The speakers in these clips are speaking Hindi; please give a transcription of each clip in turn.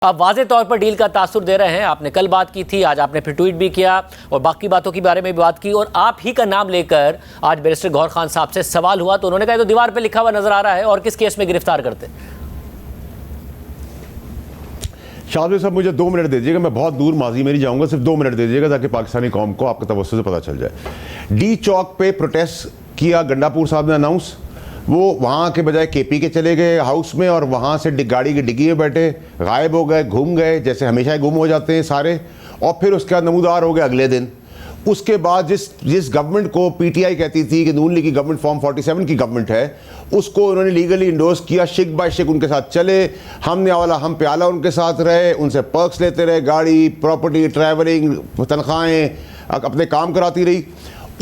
आप वाज़े तौर पर डील का तासुर दे रहे हैं। आपने कल बात की थी, आज आपने फिर ट्वीट भी किया और बाकी बातों के बारे में भी बात की, और आप ही का नाम लेकर आज बैरिस्टर गौहर खान साहब से सवाल हुआ तो उन्होंने कहा तो दीवार पे लिखा हुआ नजर आ रहा है, और किस केस में गिरफ्तार करते। शाहद साहब मुझे 2 मिनट दे दीजिएगा, मैं बहुत दूर माजी में नहीं जाऊंगा, सिर्फ 2 मिनट दे दीजिएगा ताकि पाकिस्तानी कौम को आपके तवज्जो से पता चल जाए। डी चौक पे प्रोटेस्ट किया गंडापुर साहब ने अनाउंस, वो वहाँ के बजाय केपी के चले गए हाउस में और वहाँ से गाड़ी की डिग्गी में बैठे गायब हो गए, घूम गए जैसे हमेशा ही गुम हो जाते हैं सारे, और फिर उसके बाद नमूदार हो गए अगले दिन। उसके बाद जिस गवर्नमेंट को पीटीआई कहती थी कि नून लीग की गवर्नमेंट फॉर्म 47 की गवर्नमेंट है, उसको उन्होंने लीगली इंडोर्स किया, शिक बाय शिक उनके साथ चले, हमने वाला हम प्याला उनके साथ रहे, उनसे पर्क्स लेते रहे, गाड़ी, प्रॉपर्टी, ट्रैवलिंग, तनख्वाहें, अपने काम कराती रही।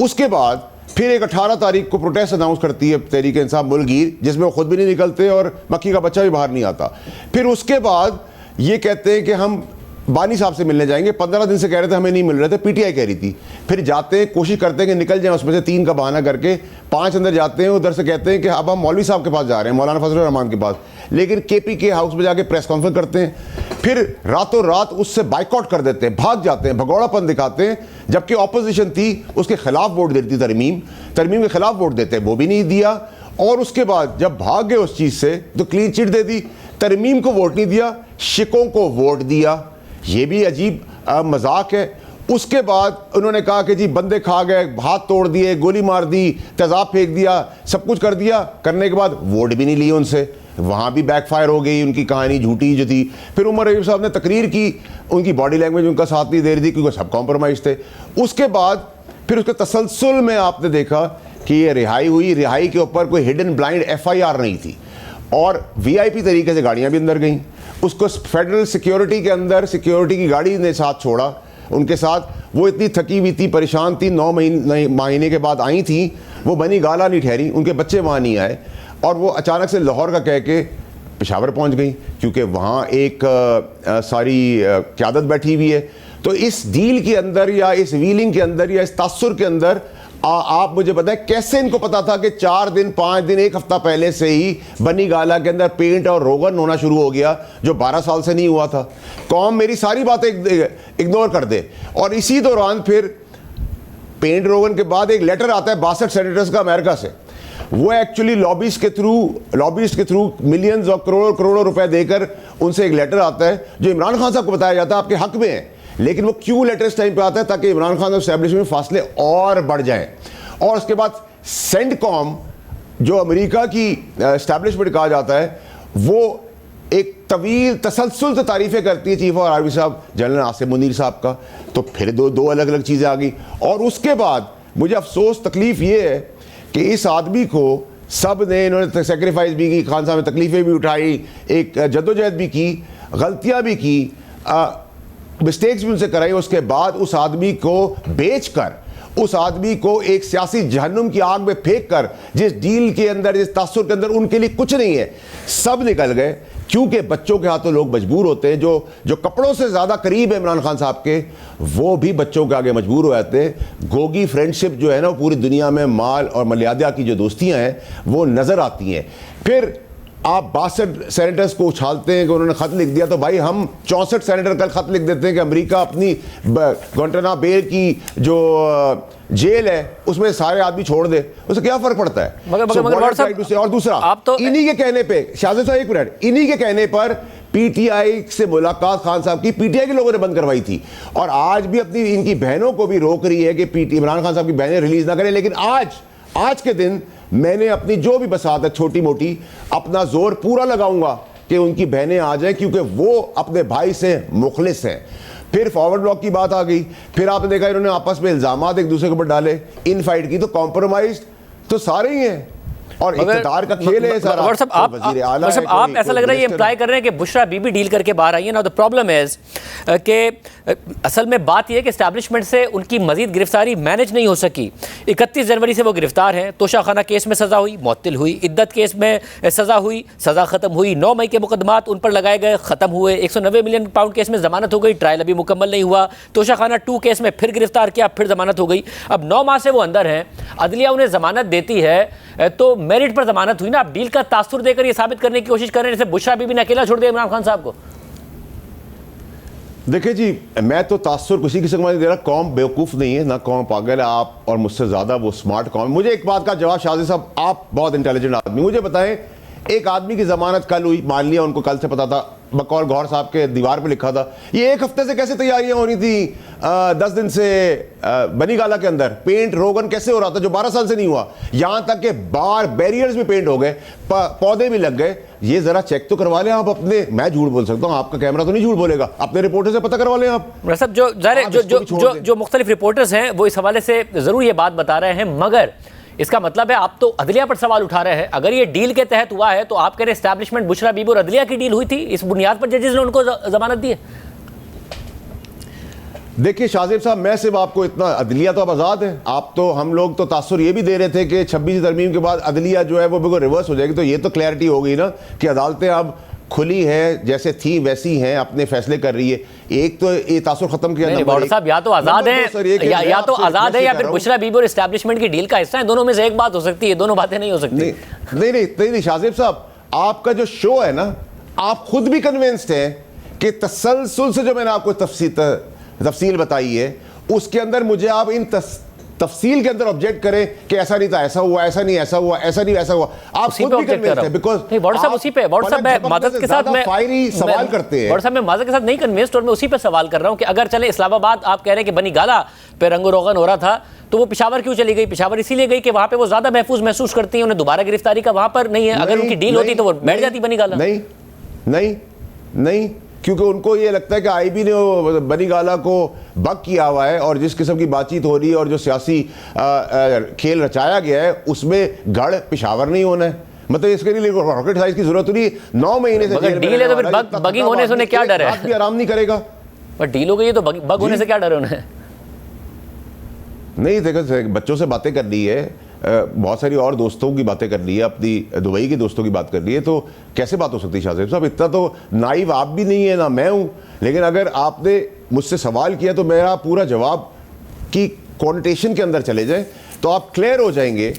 उसके बाद फिर एक 18 तारीख को प्रोटेस्ट अनाउंस करती है तहरीक इंसाफ मुल्कगीर, जिसमें वो खुद भी नहीं निकलते और मक्खी का बच्चा भी बाहर नहीं आता। फिर उसके बाद ये कहते हैं कि हम बानी साहब से मिलने जाएंगे, 15 दिन से कह रहे थे, हमें नहीं मिल रहे थे, पीटीआई कह रही थी। फिर जाते हैं, कोशिश करते हैं कि निकल जाएं, उसमें से 3 का बहाना करके 5 अंदर जाते हैं, उधर से कहते हैं कि अब हम मौलवी साहब के पास जा रहे हैं, मौलाना फजल रहमान के पास, लेकिन केपी के हाउस में जाके प्रेस कॉन्फ्रेंस करते हैं। फिर रातों रात उससे बाइकआउट कर देते हैं, भाग जाते हैं, भगौड़ापन दिखाते हैं, जबकि ऑपोजिशन थी उसके खिलाफ वोट देती, तरमीम के खिलाफ वोट देते, वो भी नहीं दिया। और उसके बाद जब भाग गए उस चीज़ से तो क्लीन चिट दे दी, तरमीम को वोट नहीं दिया, शिकों को वोट दिया, ये भी अजीब मजाक है। उसके बाद उन्होंने कहा कि जी बंदे खा गए, हाथ तोड़ दिए, गोली मार दी, तेजाब फेंक दिया, सब कुछ कर दिया, करने के बाद वोट भी नहीं लिए उनसे, वहाँ भी बैकफायर हो गई उनकी कहानी झूठी जो थी। फिर उमर रईफ साहब ने तकरीर की, उनकी बॉडी लैंग्वेज उनका साथ नहीं दे रही थी क्योंकि सब कॉम्प्रोमाइज़ थे। उसके बाद फिर उसके तसलसल में आपने देखा कि ये रिहाई हुई, रिहाई के ऊपर कोई हिडन ब्लाइंड FIR नहीं थी और VIP तरीके से गाड़ियाँ भी अंदर गईं। उसको फेडरल सिक्योरिटी के अंदर सिक्योरिटी की गाड़ी ने साथ छोड़ा उनके साथ। वो इतनी थकी हुई थी, परेशान थी, 9 महीने के बाद आई थी, वो बनी गाला नहीं ठहरी, उनके बच्चे वहाँ नहीं आए और वो अचानक से लाहौर का कह के पेशावर पहुँच गई क्योंकि वहाँ एक सारी क़यादत बैठी हुई है। तो इस डील के अंदर या इस व्हीलिंग के अंदर या इस तासुर के अंदर आप मुझे बताएं कैसे इनको पता था कि 4 दिन, 5 दिन, 1 हफ्ता पहले से ही बनी गाला के अंदर पेंट और रोगन होना शुरू हो गया जो 12 साल से नहीं हुआ था। कौम मेरी सारी बातें इग्नोर कर दे। और इसी दौरान फिर पेंट रोगन के बाद एक लेटर आता है 62 सेनेटर्स का अमेरिका से। वो एक्चुअली लॉबिस्ट के थ्रू मिलियंस और करोड़ों रुपए देकर उनसे एक लेटर आता है जो इमरान खान साहब को बताया जाता है आपके हक में है, लेकिन वो क्यों लेटर इस टाइम पे आता है ताकि इमरान खान और एस्टेब्लिशमेंट में फासले और बढ़ जाएं। और उसके बाद सेंटकॉम जो अमेरिका की एस्टेब्लिशमेंट कहा जाता है, वो एक तवील तसलसल से तारीफ़ें करती है चीफ ऑफ आर्मी साहब जनरल आसिम मुनीर साहब का। तो फिर दो अलग अलग चीज़ें आ गई। और उसके बाद मुझे अफसोस तकलीफ़ ये है कि इस आदमी को सब ने, इन्होंने सेक्रीफाइस भी की, खान साहब ने तकलीफ़ें भी उठाई, एक जद्दोजहद भी की, गलतियाँ भी की, मिस्टेक्स भी उनसे कराई। उसके बाद उस आदमी को बेचकर, उस आदमी को एक सियासी जहन्नुम की आग में फेंक कर, जिस डील के अंदर, जिस तासुर के अंदर उनके लिए कुछ नहीं है, सब निकल गए। क्योंकि बच्चों के हाथों लोग मजबूर होते हैं, जो कपड़ों से ज़्यादा करीब है इमरान खान साहब के, वो भी बच्चों के आगे मजबूर हो जाते हैं। गोगी फ्रेंडशिप जो है ना, पूरी दुनिया में माल और मर्यादा की जो दोस्तियाँ हैं वो नज़र आती हैं। फिर आप 62 सेनेटर्स को उछालते हैं कि उन्होंने ख़त लिख दिया, तो भाई हम 64 सेनेटर कल ख़त लिख देते हैं कि अमेरिका अपनी ग्वांटानामो बे की जो जेल है उसमें सारे आदमी छोड़ दे, उससे क्या फ़र्क पड़ता है। मगर और दूसरा आप तो इन्हीं के कहने पे, शाहज़ाद साहब 1 मिनट, इन्हीं के कहने पर पीटीआई से मुलाकात खान साहब की पीटीआई के लोगों ने बंद करवाई थी और आज भी अपनी इनकी बहनों को भी रोक रही है कि इमरान खान साहब की बहनें रिलीज़ ना करें। लेकिन आज के दिन मैंने अपनी जो भी बसात है छोटी मोटी, अपना जोर पूरा लगाऊंगा कि उनकी बहनें आ जाएं क्योंकि वो अपने भाई से मुखलिस हैं। फिर फॉरवर्ड ब्लॉक की बात आ गई, फिर आपने देखा इन्होंने आपस में इल्जामात एक दूसरे के ऊपर डाले, इन फाइट की, तो कॉम्प्रोमाइज तो सारे ही हैं और इक़्तिदार का खेल है सारा। आप ऐसा लग रहा है ये इम्प्लाई कर रहे हैं कि बुशरा बीबी डील करके बाहर आई है ना। द प्रॉब्लम इज कि असल में बात यह है कि एस्टैब्लिशमेंट से उनकी मजीद गिरफ्तारी मैनेज नहीं हो सकी। 31 जनवरी से वो गिरफ्तार हैं, तोशाखाना केस में सज़ा हुई, मुअत्तिल हुई, इद्दत केस में सज़ा हुई, सज़ा ख़त्म हुई, 9 मई के मुकदमात उन पर लगाए गए, ख़त्म हुए, 190 मिलियन पाउंड केस में ज़मानत हो गई, ट्रायल अभी मुकम्मल नहीं हुआ, तोशाखाना 2 केस में फिर गिरफ्तार किया, फिर ज़मानत हो गई। अब 9 माह से वो अंदर हैं, अदलिया उन्हें ज़मानत देती है तो मेरिट पर ज़मानत हुई ना। आप डील का तासुर देकर ये साबित करने की कोशिश कर रहे हैं जैसे बुशरा बीबी ने अकेला छोड़ दिया इमरान खान साहब को। देखिए जी, मैं तो तासुर किसी किस्म का नहीं दे रहा। कौम बेवकूफ़ नहीं है, ना कौम पागल है। आप और मुझसे ज़्यादा वो स्मार्ट कौम। मुझे एक बात का जवाब शादी साहब, आप बहुत इंटेलिजेंट आदमी, मुझे बताएं, एक आदमी की जमानत कल हुई, मान लिया उनको कल से पता था, बकौल गौहर साहब के दीवार पे लिखा था, ये एक हफ्ते से कैसे तैयारियां होनी थी, 10 दिन से बनी गाला के अंदर पेंट रोगन कैसे हो रहा था जो 12 साल से नहीं हुआ, यहां तक कि बार बैरियर्स भी पेंट हो गए, पौधे भी लग गए। ये जरा चेक तो करवा लें आप अपने। मैं झूठ बोल सकता हूं, आपका कैमरा तो नहीं झूठ बोलेगा, अपने रिपोर्टर से पता करवा लें आप। सब जो मुख्तलिफ रिपोर्टर्स हैं वो इस हवाले से जरूर ये बात बता रहे हैं, मगर इसका मतलब है आप तो अदलिया पर सवाल उठा रहे हैं। अगर ये डील के तहत हुआ है तो आप कह रहे हैं एस्टैब्लिशमेंट बुशरा बीबी और अदलिया की डील हुई थी, इस बुनियाद पर जजेस ने उनको जमानत दी है। देखिए शाहजेब साहब, मैं सिर्फ आपको इतना, अदलिया तो अब आज़ाद है। आप तो, हम लोग तो तासुर ये भी दे रहे थे कि 26 तरमीम के बाद अदलिया जो है वो बिल्कुल रिवर्स हो जाएगी। तो ये तो क्लैरिटी हो गई ना कि अदालतें अब खुली है, जैसे थी वैसी हैं, अपने फैसले कर रही है। एक तो ये तासुर खत्म किया साहब, या तो आजाद है या तो आजाद है या फिर बुशरा बीबी और एस्टैब्लिशमेंट की डील का हिस्सा है। दोनों में से एक बात हो सकती है, दोनों बातें नहीं हो सकती। नहीं शाहजेब साहब, आपका जो शो है ना, आप खुद भी कन्विंस्ड हैं कि तसलसल से जो मैंने आपको तफसील बताई है उसके अंदर मुझे आप इन तफसील के अंदर ऑब्जेक्ट करें कि ऐसा नहीं था, ऐसा हुआ, ऐसा नहीं ऐसा हुआ, ऐसा नहीं ऐसा हुआ। आप खुद भी कन्विंस्ड हैं, बिकॉज़ नहीं व्हाट्सएप उसी पे, व्हाट्सएप में मदद के साथ मैं फायरी सवाल करते हैं। व्हाट्सएप में मदद के साथ नहीं कन्विंस्ड, और मैं उसी पे सवाल कर रहा हूं कि अगर चले इस्लामाबाद, आप कह रहे हैं कि बनी गाला पे रंगो रोगन हो रहा था, तो वो पेशावर क्यों चली गई? पेशावर इसीलिए गई कि वहां पे वो ज्यादा महफूज महसूस करती हैं, उन्हें दोबारा गिरफ्तारी का वहां पर नहीं है। अगर उनकी डील होती तो वो बैठ जाती बनी गाला। नहीं, क्योंकि उनको ये लगता है कि आईबी ने बनी गाला को बक किया हुआ है, और जिस किस्म की बातचीत हो रही है और जो सियासी खेल रचाया गया है उसमें गढ़ पेशावर नहीं होना है। मतलब इसके लिए रॉकेट साइंस की जरूरत नहीं। 9 महीने से डील है तो फिर बगिंग होने से उन्हें क्या डर है? भी आराम नहीं करेगा। पर डील हो गई है तो बग होने से क्या डर है उन्हें? नहीं, देखो, बच्चों से बातें कर ली है, बहुत सारी और दोस्तों की बातें कर ली है, अपनी दुबई के दोस्तों की बात कर ली है, तो कैसे बात हो सकती है शाहजेब साहब? इतना तो नाइव आप भी नहीं है, ना मैं हूं। लेकिन अगर आपने मुझसे सवाल किया तो मेरा पूरा जवाब की कॉन्टेशन के अंदर चले जाए तो आप क्लियर हो जाएंगे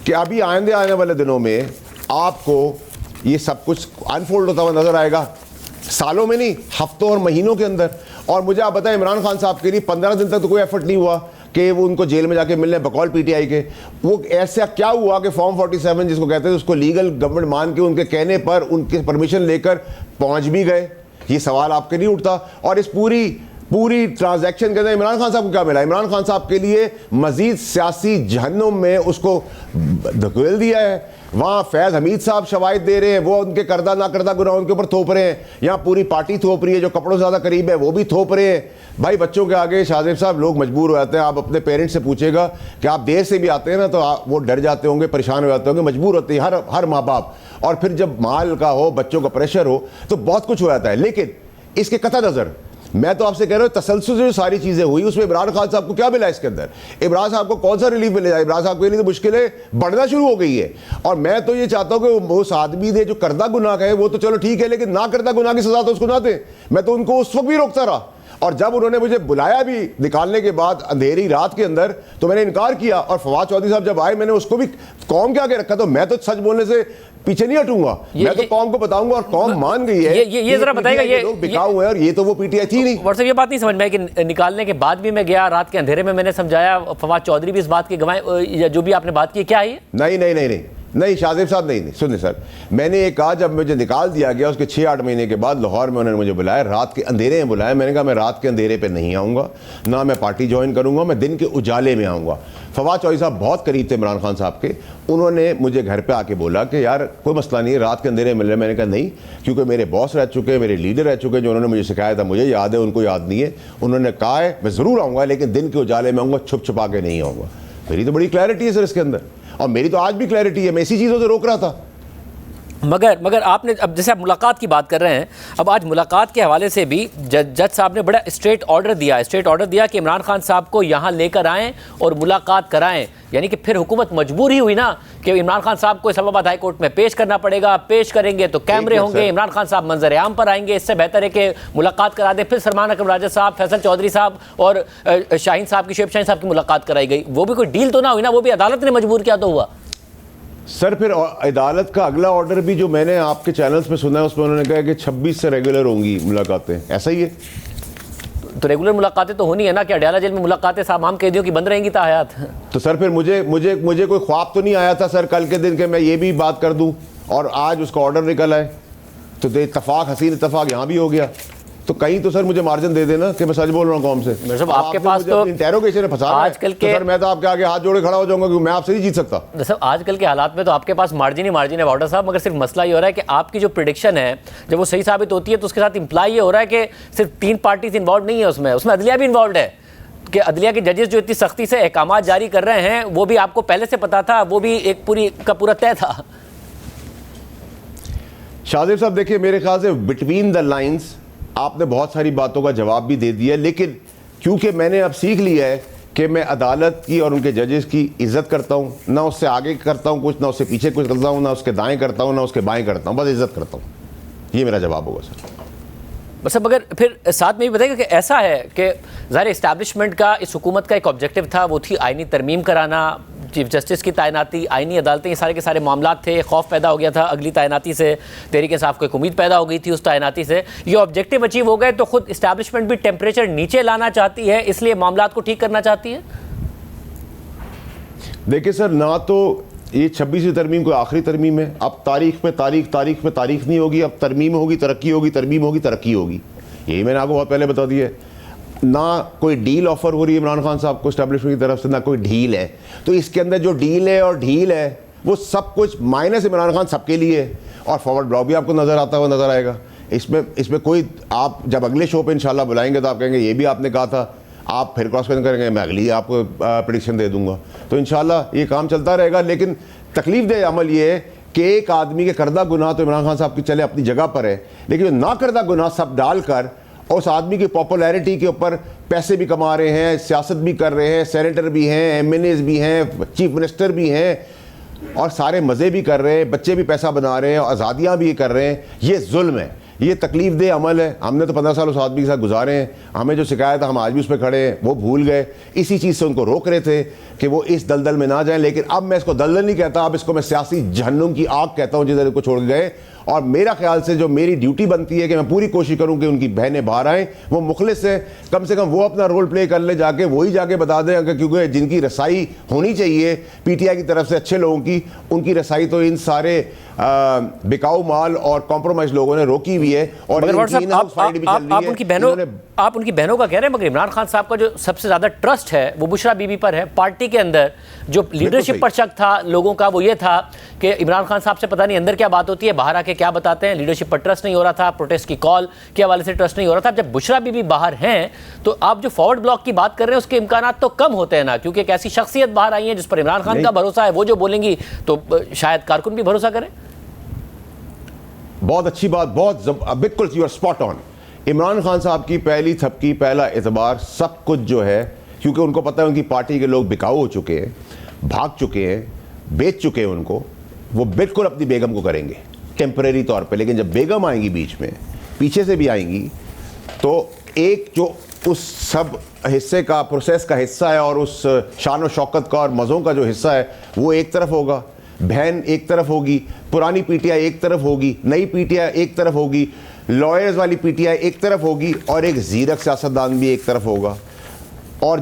कि अभी आइंदे आने वाले दिनों में आपको ये सब कुछ अनफोल्ड होता हुआ नजर आएगा, सालों में नहीं, हफ्तों और महीनों के अंदर। और मुझे आप बताएं, इमरान खान साहब के लिए 15 दिन तक तो कोई एफर्ट नहीं हुआ कि वो उनको जेल में जाके मिलने, बकौल पीटीआई के। वो ऐसा क्या हुआ कि फॉर्म 47 जिसको कहते हैं उसको लीगल गवर्नमेंट मान के उनके कहने पर उनके परमिशन लेकर पहुंच भी गए? ये सवाल आपके नहीं उठता। और इस पूरी ट्रांजैक्शन के अंदर इमरान खान साहब को क्या मिला? इमरान खान साहब के लिए मजीद सियासी जहन्नुम में उसको धकेल दिया है। वहाँ फैज़ हमीद साहब शवाहिद दे रहे हैं, वो उनके करदा ना करदा गुनाह उनके ऊपर थोप रहे हैं। यहाँ पूरी पार्टी थोप रही है, जो कपड़ों से ज़्यादा करीब है वो भी थोप रहे हैं। भाई, बच्चों के आगे शाहजेब साहब लोग मजबूर हो जाते हैं। आप अपने पेरेंट्स से पूछेगा कि आप देर से भी आते हैं ना तो वो डर जाते होंगे, परेशान हो जाते होंगे, मजबूर होते हैं हर माँ बाप। और फिर जब माल का हो, बच्चों का प्रेशर हो, तो बहुत कुछ हो जाता है। लेकिन इसके कतई नज़र मैं तो आपसे कह रहा हूँ, तसलसल से जो सारी चीज़ें हुई उसमें इमरान खान साहब को क्या मिला? इसके अंदर इमरान साहब को कौन सा रिलीफ मिलेगा? इमरान साहब के लिए तो मुश्किलें बढ़ना शुरू हो गई है। और मैं तो ये चाहता हूँ कि उस आदमी ने जो करदा गुनाह है वो तो चलो ठीक है, लेकिन ना करदा गुनाह की सजा तो उसको ना दें। मैं तो उनको उस वक्त भी रोकता रहा, और जब उन्होंने मुझे बुलाया भी निकालने के बाद अंधेरी रात के अंदर तो मैंने इनकार किया। और फवाद चौधरी साहब जब आए, मैंने उसको भी कौम के आगे रखा। तो मैं तो सच बोलने से पीछे नहीं हटूंगा, मैं तो कौम को बताऊंगा, और कौम मान गई है। ये जरा बताएगा, ये लोग बिकाऊ है, और ये तो वो पीटीआई थी नहीं। व्हाट्सएप ये बात नहीं समझ में आई कि निकालने के बाद भी मैं गया, रात के अंधेरे में मैंने समझाया, फवाद चौधरी भी इस बात की गवाही, जो भी आपने बात की, क्या है? नहीं शाहजेब साहब, नहीं सुनिए सर, मैंने ये कहा, जब मुझे निकाल दिया गया उसके 6-8 महीने के बाद लाहौर में उन्होंने मुझे बुलाया, रात के अंधेरे में बुलाया। मैंने कहा मैं रात के अंधेरे पे नहीं आऊँगा, ना मैं पार्टी ज्वाइन करूँगा, मैं दिन के उजाले में आऊँगा। फवाद चौधरी साहब बहुत करीब थे इमरान खान साहब के, उन्होंने मुझे घर पे आके बोला कि यार कोई मसला नहीं है, रात के अंधेरे मिल रहे। मैंने कहा नहीं, क्योंकि मेरे बॉस रह चुके हैं, मेरे लीडर रह चुके हैं, जो उन्होंने मुझे सिखाया था, मुझे याद है, उनको याद नहीं है। उन्होंने कहा है मैं ज़रूर आऊँगा, लेकिन दिन के उजाले में आऊँगा, छुप छुपा के नहीं आऊँगा। मेरी तो बड़ी क्लैरिटी है सर इसके अंदर, और मेरी तो आज भी क्लैरिटी है, मैं इसी चीज़ों से रोक रहा था। मगर आपने, अब जैसे आप मुलाकात की बात कर रहे हैं, अब आज मुलाकात के हवाले से भी जज साहब ने बड़ा स्ट्रेट ऑर्डर दिया कि इमरान खान साहब को यहाँ लेकर आएँ और मुलाकात कराएं। यानी कि फिर हुकूमत मजबूर ही हुई ना कि इमरान खान साहब को इस्लामाबाद हाई कोर्ट में पेश करना पड़ेगा, पेश करेंगे तो कैमरे होंगे, इमरान खान साहब मंजर आम पर आएंगे। इससे बेहतर है कि मुलाकात करा दे। फिर सलमान अकरम राजा साहब, फैसल चौधरी साहब और शाहीन साहब की, शुएब शाहीन साहब की मुलाकात कराई गई। वो भी कोई डील तो ना हुई ना, वो भी अदालत ने मजबूर किया तो हुआ। सर फिर अदालत का अगला ऑर्डर भी जो मैंने आपके चैनल्स में सुना है, उसमें उन्होंने कहा कि 26 से रेगुलर होंगी मुलाकातें, ऐसा ही है? तो रेगुलर मुलाकातें तो होनी है ना कि अडयाला जेल में मुलाकातें तमाम कैदियों की बंद रहेंगी ताहयात। तो सर फिर मुझे कोई ख्वाब तो नहीं आया था सर कल के दिन के मैं ये भी बात कर दूं और आज उसका ऑर्डर निकल आए, तो इत्तफाक हसीन इत्तफाक यहाँ भी हो गया, तो कहीं तो सर मुझे मार्जिन दे देना कि मैं सच बोल रहा हूँ कौम से। सब आपके पास तो इंटेरोगेशन में फंसा आजकल के, तो सर मैं तो आपके आगे हाथ जोड़े खड़ा हो जाऊंगा क्योंकि मैं आपसे नहीं जीत सकता। सब आजकल के हालात में तो आपके पास मार्जिन ही मार्जिन है वार्डर साहब, मगर सिर्फ मसला ये हो रहा है कि आपकी जो प्रेडिक्शन है जब वो सही साबित होती है तो उसके साथ इंप्लाई ये हो रहा है कि सिर्फ 3 पार्टीज इन्वॉल्व नहीं है उसमें अदलिया भी इन्वॉल्व है कि अदलिया के जजेस जो इतनी सख्ती से अहकाम जारी कर रहे हैं वो भी आपको पहले से पता था, वो भी एक पूरा तय था। शाहजेब साहब देखिए मेरे ख्याल से बिटवीन द लाइंस आपने बहुत सारी बातों का जवाब भी दे दिया, लेकिन क्योंकि मैंने अब सीख लिया है कि मैं अदालत की और उनके जजेस की इज़्ज़त करता हूँ, ना उससे आगे करता हूँ कुछ, ना उससे पीछे कुछ करता हूँ, ना उसके दाएं करता हूँ, ना उसके बाएं करता हूँ, बस इज़्ज़त करता हूँ। ये मेरा जवाब होगा सर। बस अब अगर फिर साथ में भी बताइएगा कि ऐसा है कि ज़ाहिर इस्टेब्लिशमेंट का इस हुकूमत का एक ऑब्जेक्टिव था, वो थी आइनी तरमीम कराना, चीफ जस्टिस की तैनाती, आइनी अदालतें, ये सारे के सारे मामला थे। खौफ पैदा हो गया था अगली तैनाती से, तहरीक इंसाफ को एक उम्मीद पैदा हो गई थी उस तैनाती से। ये ऑब्जेक्टिव अचीव हो गए तो खुद इस्टेब्लिशमेंट भी टेम्परेचर नीचे लाना चाहती है, इसलिए मामला को ठीक करना चाहती है। देखिए सर, ना तो ये 26वीं तरमीम कोई आखिरी तरमीम है, अब तारीख पे तारीख नहीं होगी, अब तरमीम होगी तरक्की होगी, तरमीम होगी तरक्की होगी, यही मैंने आपको बहुत पहले बता दिया है। ना कोई डील ऑफर हो रही है इमरान खान साहब को एस्टेब्लिशमेंट की तरफ से, ना कोई डील है। तो इसके अंदर जो डील है और ढील है वो सब कुछ माइनस इमरान खान सबके लिए है, और फॉरवर्ड ब्लॉक भी आपको नज़र आता हुआ नज़र आएगा। इसमें कोई, आप जब अगले शो पे इंशाल्लाह बुलाएंगे तो आप कहेंगे ये भी आपने कहा था, आप फिर क्रॉस क्वेश्चन करेंगे, मैं अगली आपको प्रेडिक्शन दे दूंगा। तो इंशाल्लाह ये काम चलता रहेगा। लेकिन तकलीफ दे अमल ये है कि एक आदमी के करदा गुनाह तो इमरान खान साहब की चले अपनी जगह पर है, लेकिन जो ना करदा गुनाह सब डालकर उस आदमी की पॉपुलैरिटी के ऊपर पैसे भी कमा रहे हैं, सियासत भी कर रहे हैं, सेनेटर भी हैं, MNAs भी हैं, चीफ मिनिस्टर भी हैं, और सारे मज़े भी कर रहे हैं, बच्चे भी पैसा बना रहे हैं, आज़ादियाँ भी कर रहे हैं। ये जुल्म है, ये तकलीफ दे अमल है। हमने तो 15 साल उस आदमी के साथ गुजारे हैं, हमें जो शिकायत है हम आज भी उस पर खड़े हैं, वो भूल गए। इसी चीज़ से उनको रोक रहे थे कि वो इस दलदल में ना जाएं, लेकिन अब मैं इसको दलदल नहीं कहता, अब इसको मैं सियासी जहन्नुम की आग कहता हूँ जिधर इनको छोड़ के गए। और मेरा ख्याल से जो मेरी ड्यूटी बनती है कि मैं पूरी कोशिश करूं कि उनकी बहनें बाहर आएँ, वो मुखलिस है, कम से कम वो अपना रोल प्ले कर ले जाके, वही जाके बता दें अगर, क्योंकि जिनकी रसाई होनी चाहिए PTI की तरफ से अच्छे लोगों की, उनकी रसाई तो इन सारे बिकाऊ माल और कॉम्प्रोमाइज लोगों ने रोकी हुई है। और आप उनकी बहनों का कह रहे हैं, मगर इमरान खान साहब का जो सबसे ज़्यादा ट्रस्ट है वो बुशरा बीबी पर है। पार्टी के अंदर जो लीडरशिप पर शक था लोगों का वो ये था कि इमरान खान साहब से पता नहीं अंदर क्या बात होती है, बाहर आके क्या बताते हैं। लीडरशिप पर ट्रस्ट नहीं हो रहा था, प्रोटेस्ट की कॉल के हवाले से ट्रस्ट नहीं हो रहा था। जब बुशरा बीबी बाहर हैं तो आप जो फॉरवर्ड ब्लॉक की बात कर रहे हैं उसके इम्कान तो कम होते हैं ना, क्योंकि एक ऐसी शख्सियत बाहर आई है जिस पर इमरान खान का भरोसा है, वो जो बोलेंगी तो शायद कारकुन भी भरोसा करें। बहुत अच्छी बात, बिल्कुल you are spot on. Imran Khan साहब की पहली थपकी, पहला एतबार, सब कुछ जो है, क्योंकि उनको पता है उनकी पार्टी के लोग बिकाऊ हो चुके हैं, भाग चुके हैं, बेच चुके हैं उनको, वो बिल्कुल अपनी बेगम को करेंगे टेम्परेरी तौर पे। लेकिन जब बेगम आएंगी बीच में, पीछे से भी आएंगी, तो एक जो उस सब हिस्से का, प्रोसेस का हिस्सा है और उस शान व शौकत का और मज़ों का जो हिस्सा है वो एक तरफ होगा, बहन एक तरफ होगी, पुरानी PTI एक तरफ होगी, नई PTI एक तरफ होगी, लॉयर्स वाली PTI एक तरफ होगी, और एक ज़ीरक सियासतदान भी एक तरफ होगा। और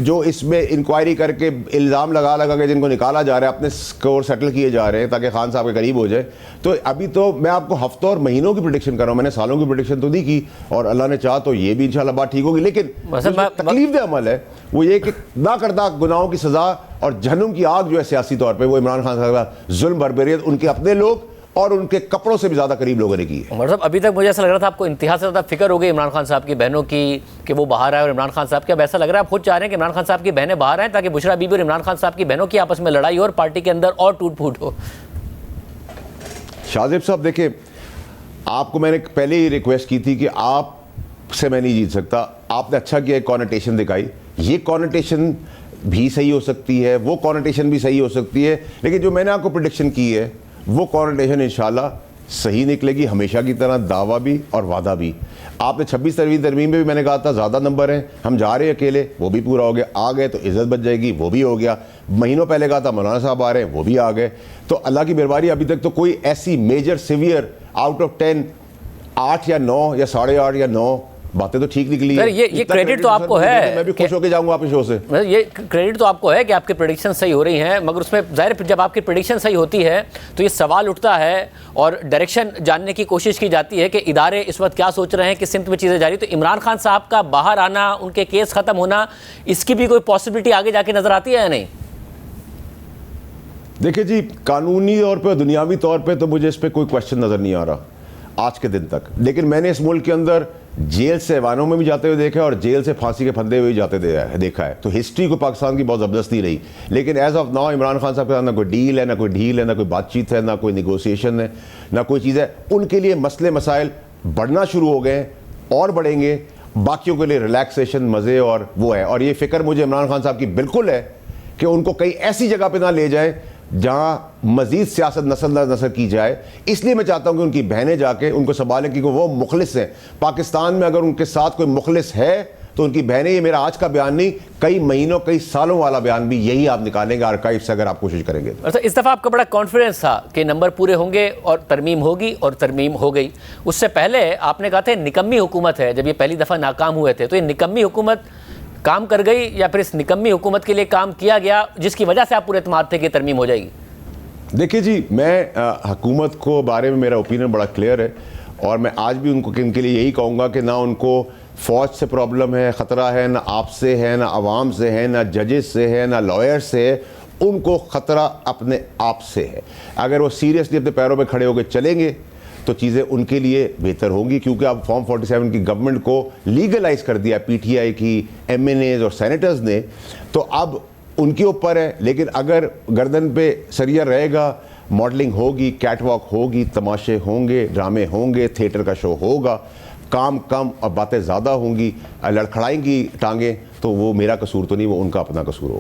जो इसमें इंक्वायरी करके इल्ज़ाम लगा के जिनको निकाला जा रहा है, अपने स्कोर सेटल किए जा रहे हैं ताकि खान साहब के करीब हो जाए। तो अभी तो मैं आपको हफ्तों और महीनों की प्रेडिक्शन कर रहा हूँ, मैंने सालों की प्रेडिक्शन तो नहीं की, और अल्लाह ने चाहा तो ये भी इंशाल्लाह बात ठीक होगी। लेकिन तकलीफ दे अमल है वो ये कि ना करदा गुनाहों की सज़ा और जहन्नुम की आग जो है सियासी तौर पर, वो इमरान खान साहब का जुल्म, बर्बरियत उनके अपने लोग और उनके कपड़ों से भी ज़्यादा करीब लोगों ने की है। मतलब अभी तक मुझे ऐसा लग रहा था आपको इंतहा से ज़्यादा फिक्र हो गई इमरान खान साहब की बहनों की कि वो बाहर आए, और इमरान खान साहब की अब ऐसा लग रहा है आप खुद चाह रहे हैं कि इमरान खान साहब की बहनें बाहर आएँ ताकि बुशरा बीबी और इमरान खान साहब की बहनों की आपस में लड़ाई हो और पार्टी के अंदर और टूट फूट हो। शाहजेब साहब देखिए, आपको मैंने पहले ही रिक्वेस्ट की थी कि आपसे मैं नहीं जीत सकता, आपने अच्छा किया, एक कॉनोटेशन दिखाई, ये कॉनोटेशन भी सही हो सकती है, वो कॉनोटेशन भी सही हो सकती है, लेकिन जो मैंने आपको प्रेडिक्शन की है वो कॉनोटेशन इंशाल्लाह सही निकलेगी, हमेशा की तरह, दावा भी और वादा भी। आपने 26वीं तरमीम में भी मैंने कहा था ज़्यादा नंबर हैं, हम जा रहे हैं अकेले, वो भी पूरा हो गया। आ गए तो इज़्ज़त बच जाएगी, वो भी हो गया। महीनों पहले कहा था मौलाना साहब आ रहे हैं, वो भी आ गए। तो अल्लाह की मेहरबानी, अभी तक तो कोई ऐसी मेजर सीवियर आउट ऑफ 10 8 या 9 या 8.5 या 9 बातें तो ठीक निकली सर, है। ये इतना क्रेडिट तो सर आपको मुझे है देते, मैं भी खुश होकर जाऊंगा आपके शो से। ये क्रेडिट तो आपको है कि आपकी प्रेडिक्शन सही हो रही हैं, मगर उसमें जाहिर जब आपकी प्रेडिक्शन सही होती है तो ये सवाल उठता है और डायरेक्शन जानने की कोशिश की जाती है कि इदारे इस वक्त क्या सोच रहे हैं, किस सिमत में चीज़ें जा रही। तो इमरान खान साहब का बाहर आना, उनके केस ख़त्म होना, इसकी भी कोई पॉसिबिलिटी आगे जाके नज़र आती है या नहीं? देखिए जी, कानूनी तौर पे और दुनियावी तौर पे तो मुझे इस पर कोई क्वेश्चन नज़र नहीं आ रहा आज के दिन तक। लेकिन मैंने इस मुल्क के अंदर जेल से ऐवानों में भी जाते हुए देखा है और जेल से फांसी के फंदे हुए भी जाते देखा है। तो हिस्ट्री को पाकिस्तान की बहुत ज़बरदस्ती रही। लेकिन as of now Imran Khan साहब के साथ ना कोई डील है, ना कोई ढील है, ना कोई बातचीत है, ना कोई निगोसिएशन है, ना कोई चीज़ है। उनके लिए मसले मसाइल बढ़ना शुरू हो गए हैं और बढ़ेंगे। बाकियों के लिए रिलैक्सेशन, मज़े और वो है। और ये फ़िक्र मुझे इमरान खान साहब की बिल्कुल है कि उनको कहीं ऐसी जगह पे ना ले जाए जहां मजीद सियासत नस्ल दर नस्ल की जाए। इसलिए मैं चाहता हूं कि उनकी बहनें जाके उनको संभालें, क्योंकि वो मुखलिस हैं। पाकिस्तान में अगर उनके साथ कोई मुखलिस है तो उनकी बहनें, ये मेरा आज का बयान नहीं, कई महीनों कई सालों वाला बयान भी यही आप निकालेंगे आर्काइव से, अगर आप कोशिश करेंगे। अच्छा, इस दफ़ा आपका बड़ा कॉन्फिडेंस था कि नंबर पूरे होंगे और तरमीम होगी, और तरमीम हो गई। उससे पहले आपने कहा था निकम्मी हुकूमत है, जब ये पहली दफ़ा नाकाम हुए थे। तो ये निकम्मी हुकूमत काम कर गई या फिर इस निकम्मी हुकूमत के लिए काम किया गया जिसकी वजह से आप पूरे एतमाद थे कि तरमीम हो जाएगी? देखिए जी, मैं हुकूमत को बारे में मेरा ओपिनियन बड़ा क्लियर है और मैं आज भी उनके लिए यही कहूँगा कि ना उनको फ़ौज से प्रॉब्लम है, ख़तरा है, ना आपसे है, ना आवाम से है, ना जजेस से है, ना लॉयर से है। उनको ख़तरा अपने आप से है। अगर वो सीरियसली अपने पैरों पे खड़े होकर चलेंगे तो चीज़ें उनके लिए बेहतर होंगी, क्योंकि अब फॉर्म 47 की गवर्नमेंट को लीगलाइज कर दिया पीटीआई की MNAs और सेनेटर्स ने, तो अब उनके ऊपर है। लेकिन अगर गर्दन पे सरिया रहेगा, मॉडलिंग होगी, कैटवॉक होगी, तमाशे होंगे, ड्रामे होंगे, थिएटर का शो होगा, काम कम और बातें ज़्यादा होंगी, लड़खड़ाएंगी टांगें, तो वो मेरा कसूर तो नहीं, वो उनका अपना कसूर होगा।